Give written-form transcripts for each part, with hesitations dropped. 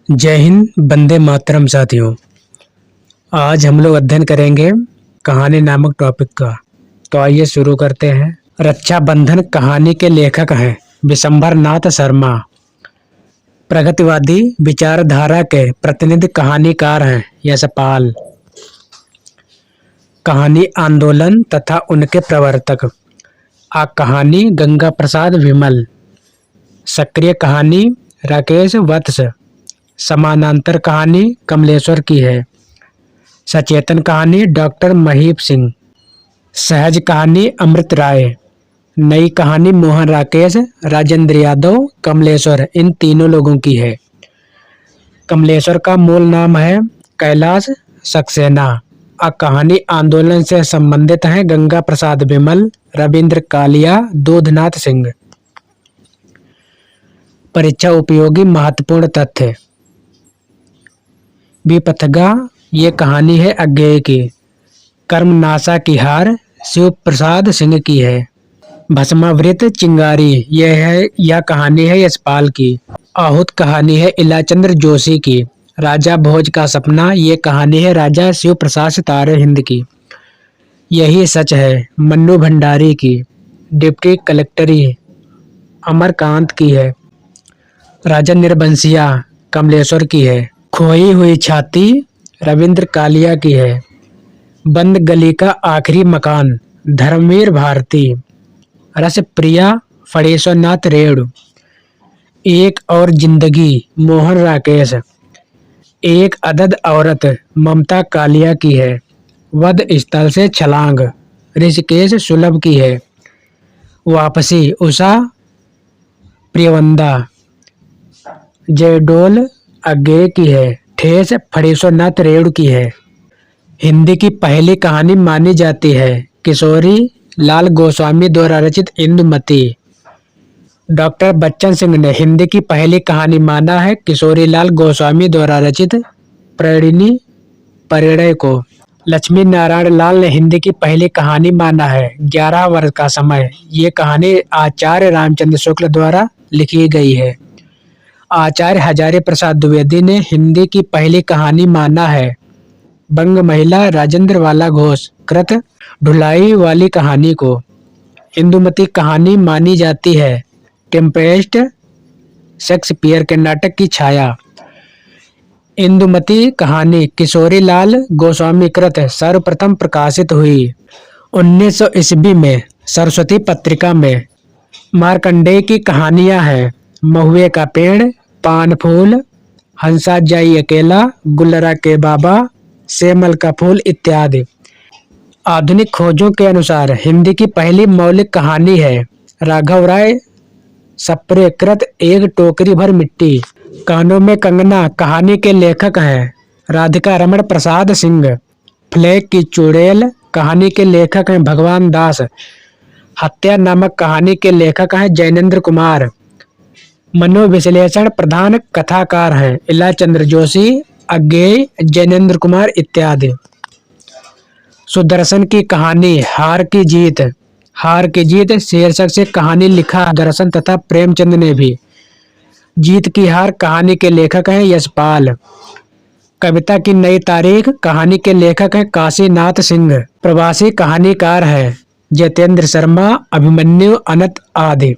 जय हिंद, वंदे मातरम साथियों। आज हम लोग अध्ययन करेंगे कहानी नामक टॉपिक का। तो आइए शुरू करते हैं। रक्षाबंधन कहानी के लेखक हैं विशंभर नाथ शर्मा। प्रगतिवादी विचारधारा के प्रतिनिधि कहानीकार हैं यशपाल। कहानी आंदोलन तथा उनके प्रवर्तक। कहानी गंगा प्रसाद विमल। सक्रिय कहानी राकेश वत्स। समानांतर कहानी कमलेश्वर की है। सचेतन कहानी डॉक्टर महीप सिंह। सहज कहानी अमृत राय। नई कहानी मोहन राकेश, राजेंद्र यादव, कमलेश्वर, इन तीनों लोगों की है। कमलेश्वर का मूल नाम है कैलाश सक्सेना। कहानी आंदोलन से संबंधित है गंगा प्रसाद विमल, रविंद्र कालिया, दूधनाथ सिंह। परीक्षा उपयोगी महत्वपूर्ण तथ्य। विपथगा ये कहानी है अज्ञेय की। कर्मनाशा की हार शिव प्रसाद सिंह की है। भस्मावृत चिंगारी यह कहानी है यशपाल की। आहूत कहानी है इलाचंद्र जोशी की। राजा भोज का सपना ये कहानी है राजा शिव प्रसाद सितारे हिंद की। यही सच है मन्नू भंडारी की। डिप्टी कलेक्टरी अमरकांत की है। राजा निर्बंसिया कमलेश्वर की है। खोई हुई छाती रविंद्र कालिया की है। बंद गली का आखिरी मकान धर्मवीर भारती। रसप्रिया फणीश्वरनाथ रेणु। एक और जिंदगी मोहन राकेश। एक अदद औरत ममता कालिया की है। वध स्थल से छलांग ऋषिकेश सुलभ की है। वापसी उषा प्रियवंदा। जयडोल अज्ञेय की है। ठेस फणीश्वरनाथ रेणु की है। हिंदी की पहली कहानी मानी जाती है किशोरी लाल गोस्वामी द्वारा रचित इंदुमती। डॉक्टर बच्चन सिंह ने हिंदी की पहली कहानी माना है किशोरी लाल गोस्वामी द्वारा रचित प्रणिनी परिणय को। लक्ष्मी नारायण लाल ने हिंदी की पहली कहानी माना है 11 वर्ष का समय। ये कहानी आचार्य रामचंद्र शुक्ल द्वारा लिखी गई है। आचार्य हजारी प्रसाद द्विवेदी ने हिंदी की पहली कहानी माना है बंग महिला राजेंद्र वाला घोष कृत ढुलाई वाली कहानी को। इंदुमती कहानी मानी जाती है टेम्पेस्ट शेक्सपियर के नाटक की छाया। इंदुमती कहानी किशोरी लाल गोस्वामी कृत सर्वप्रथम प्रकाशित हुई 1900 ईस्वी में सरस्वती पत्रिका में। मार्कंडेय की कहानियां हैं महुए का पेड़, पान फूल, हंसा जाई अकेला, गुल्लरा के बाबा, सेमल का फूल इत्यादि। आधुनिक खोजों के अनुसार हिंदी की पहली मौलिक कहानी है राघव राय सप्रे कृत एक टोकरी भर मिट्टी। कानों में कंगना कहानी के लेखक हैं राधिका रमण प्रसाद सिंह। फ्लैग की चुड़ैल कहानी के लेखक हैं भगवान दास। हत्या नामक कहानी के लेखक हैं जैनेन्द्र कुमार। मनोविश्लेषण प्रधान कथाकार हैं इलाचंद्र जोशी, अज्ञेय, जैनेन्द्र कुमार इत्यादि। सुदर्शन की कहानी हार की जीत। हार की जीत शीर्षक से कहानी लिखा दर्शन तथा प्रेमचंद ने भी। जीत की हार कहानी के लेखक हैं यशपाल। कविता की नई तारीख कहानी के लेखक हैं काशीनाथ सिंह। प्रवासी कहानीकार हैं जितेंद्र शर्मा, अभिमन्यु, अनंत आदि।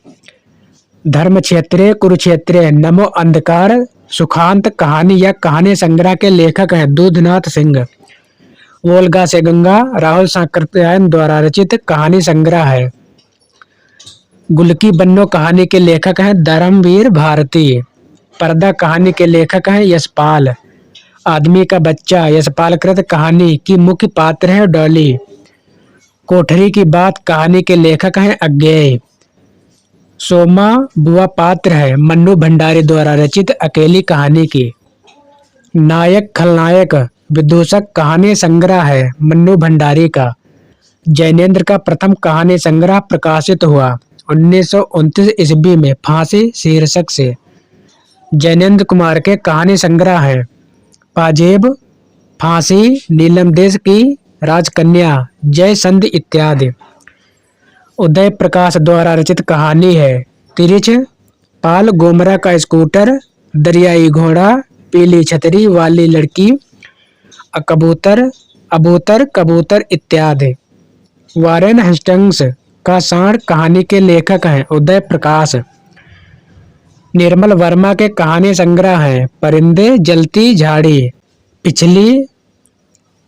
धर्म क्षेत्रे कुरुक्षेत्रे नमो अंधकार सुखांत कहानी या कहानी संग्रह के लेखक हैं दूधनाथ सिंह। वोल्गा से गंगा राहुल सांकृत्यायन द्वारा रचित कहानी संग्रह है। गुलकी बन्नो कहानी के लेखक हैं धर्मवीर भारती। पर्दा कहानी के लेखक हैं यशपाल। आदमी का बच्चा यशपाल कृत कहानी की मुख्य पात्र है डॉली। कोठरी की बात कहानी के लेखक हैं अज्ञेय। सोमा बुआ पात्र है मन्नू भंडारी द्वारा रचित अकेली कहानी की। नायक खलनायक विदूषक कहानी संग्रह है मन्नू भंडारी का। जैनेन्द्र का प्रथम कहानी संग्रह प्रकाशित हुआ 1929 ईस्वी में फांसी शीर्षक से। जैनेन्द्र कुमार के कहानी संग्रह है पाजेब, फांसी, नीलम देश की राजकन्या, जय संधि इत्यादि। उदय प्रकाश द्वारा रचित कहानी है तिरिछ, पाल गोमरा का स्कूटर, दरियाई घोड़ा, पीली छतरी वाली लड़की, कबूतर, अबूतर, कबूतर इत्यादि। वारेन हेस्टिंग्स का सांड कहानी के लेखक हैं उदय प्रकाश। निर्मल वर्मा के कहानी संग्रह हैं परिंदे, जलती झाड़ी, पिछली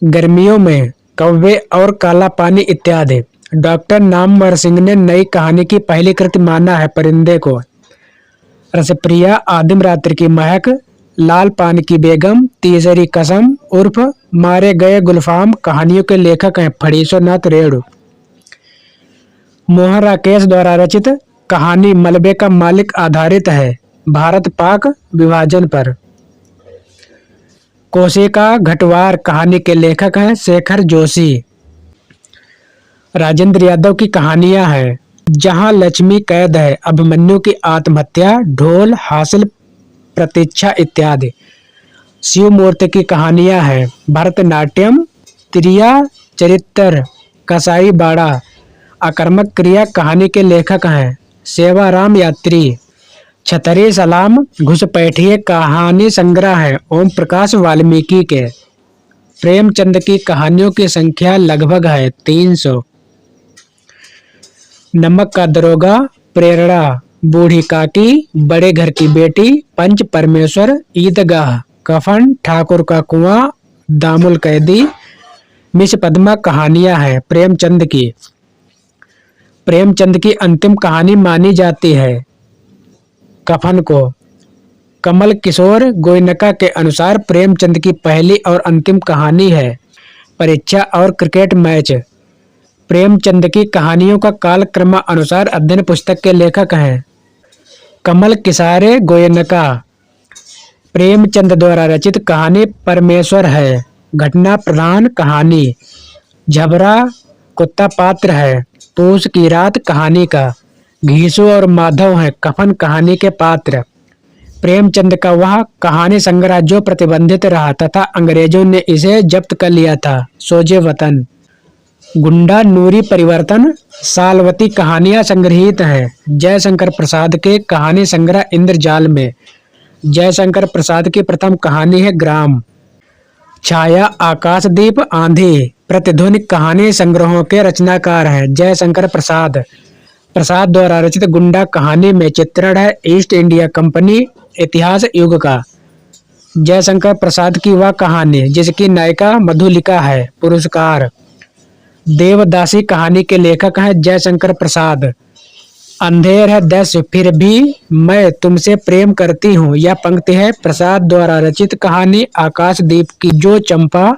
गर्मियों में, कौवे और काला पानी इत्यादि। डॉक्टर नामवर सिंह ने नई कहानी की पहली कृति माना है परिंदे को। रसप्रिया, आदिम रात्रि की महक, लाल पान की बेगम, तीसरी कसम उर्फ मारे गए गुलफाम कहानियों के लेखक हैं फणीश्वरनाथ रेणु। मोहन राकेश द्वारा रचित कहानी मलबे का मालिक आधारित है भारत पाक विभाजन पर। कोशिका घटवार कहानी के लेखक हैं शेखर जोशी। राजेंद्र यादव की कहानियां हैं जहां लक्ष्मी कैद है, अभिमन्यु की आत्महत्या, ढोल हासिल प्रतीक्षा इत्यादि। शिव मूर्ति की कहानियां हैं भरतनाट्यम, त्रिया चरित्र, कसाई बाड़ा। आक्रामक क्रिया कहानी के लेखक हैं सेवाराम यात्री। छतरी सलाम घुसपैठिए कहानी संग्रह है ओम प्रकाश वाल्मीकि के। प्रेमचंद की कहानियों की संख्या लगभग है 300। नमक का दरोगा, प्रेरणा, बूढ़ी काकी, बड़े घर की बेटी, पंच परमेश्वर, ईदगाह, कफन, ठाकुर का कुआं, दामुल कैदी, मिस पद्मा कहानियां हैं प्रेमचंद की। प्रेमचंद की अंतिम कहानी मानी जाती है कफन को। कमल किशोर गोयनका के अनुसार प्रेमचंद की पहली और अंतिम कहानी है परीक्षा और क्रिकेट मैच। प्रेमचंद की कहानियों का कालक्रम अनुसार अध्ययन पुस्तक के लेखक हैं कमल किसारे गोयनका। प्रेमचंद द्वारा रचित कहानी परमेश्वर है घटना प्रधान कहानी। झबरा कुत्ता पात्र है पूस की रात कहानी का। घीसू और माधव हैं कफन कहानी के पात्र। प्रेमचंद का वह कहानी संग्रह जो प्रतिबंधित रहा तथा अंग्रेजों ने इसे जब्त कर लिया था सोजे वतन। गुंडा नूरी परिवर्तन, सालवती कहानियां संग्रहित हैं जयशंकर प्रसाद के कहानी संग्रह इंद्रजाल में। जयशंकर प्रसाद की प्रथम कहानी है ग्राम। छाया, आकाशदीप, आंधी, प्रतिध्वनि कहानी संग्रहों के रचनाकार हैं जयशंकर प्रसाद। प्रसाद द्वारा रचित गुंडा कहानी में चित्रण है ईस्ट इंडिया कंपनी इतिहास युग का। जयशंकर प्रसाद की वह कहानी जिसकी नायिका मधुलिका है पुरस्कार। देवदासी कहानी के लेखक हैं जयशंकर प्रसाद। अंधेर है दृश्य फिर भी मैं तुमसे प्रेम करती हूँ, यह पंक्ति है प्रसाद द्वारा रचित कहानी आकाशदीप की जो चंपा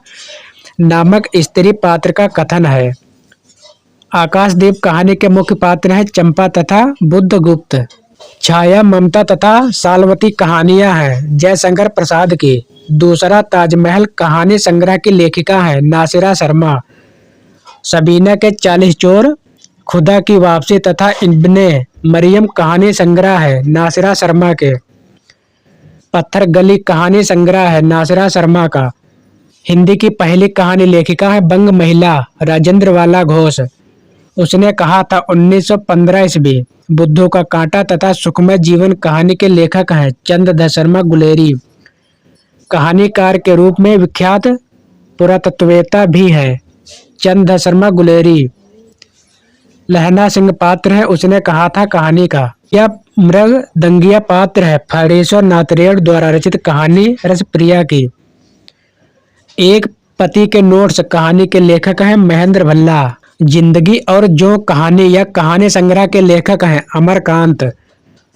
नामक स्त्री पात्र का कथन है। आकाशदीप कहानी के मुख्य पात्र हैं चंपा तथा बुद्धगुप्त। छाया, ममता तथा सालवती कहानियां हैं जयशंकर प्रसाद की। दूसरा ताजमहल कहानी संग्रह की लेखिका है नासिरा शर्मा। सबीना के 40 चोर, खुदा की वापसी तथा इब्ने मरियम कहानी संग्रह है नासिरा शर्मा के। पत्थर गली कहानी संग्रह है नासिरा शर्मा का। हिंदी की पहली कहानी लेखिका है बंग महिला राजेंद्र वाला घोष। उसने कहा था 1915 ईस्वी। बुद्धू का कांटा तथा सुखमय जीवन कहानी के लेखक हैं चंद्रधर शर्मा गुलेरी। कहानीकार के रूप में विख्यात पुरातत्ववेत्ता भी है चंद्रधर शर्मा गुलेरी। लहना सिंह पात्र है उसने कहा था कहानी का। यह मृग दंगिया पात्र है फणीश्वरनाथ रेणु द्वारा रचित कहानी रसप्रिया की। एक पति के नोट्स कहानी के लेखक हैं महेंद्र भल्ला। जिंदगी और जो कहानी या कहानी संग्रह के लेखक हैं अमरकांत।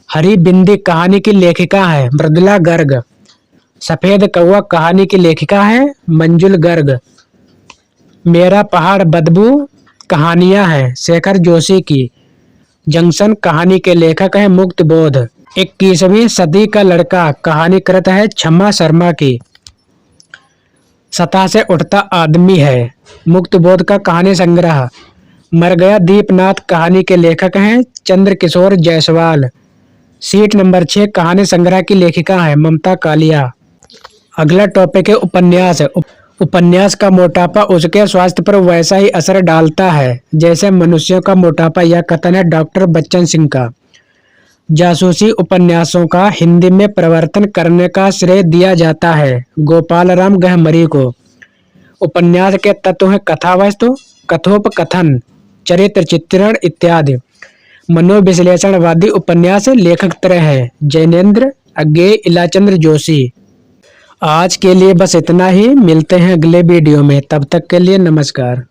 हरी बिंदी कहानी की लेखिका है मृदुला गर्ग। सफेद कौवा कहानी की लेखिका है मंजुल गर्ग। मेरा पहाड़ बदबू कहानियां हैं शेखर जोशी की। जंक्शन कहानी के लेखक हैं मुक्त बोध। 21वीं सदी का लड़का कहानीकृत है क्षमा शर्मा की। सतह से उठता आदमी है मुक्त बोध का कहानी संग्रह। मर गया दीपनाथ कहानी के लेखक हैं चंद्रकिशोर जायसवाल। सीट नंबर 6 कहानी संग्रह की लेखिका है ममता कालिया। अगला टॉपिक है उपन्यास। उपन्यास का मोटापा उसके स्वास्थ्य पर वैसा ही असर डालता है जैसे मनुष्यों का मोटापा, यह कथन है डॉक्टर बच्चन सिंह का। जासूसी उपन्यासों का हिंदी में परिवर्तन करने का श्रेय दिया जाता है गोपाल राम गहमरी को। उपन्यास के तत्व हैं कथा वस्तु, कथोपकथन, चरित्र चित्रण इत्यादि। मनोविश्लेषणवादी उपन्यास लेखक तरह है जैनेन्द्र, अज्ञेय, इलाचंद्र जोशी। आज के लिए बस इतना ही, मिलते हैं अगले वीडियो में, तब तक के लिए नमस्कार।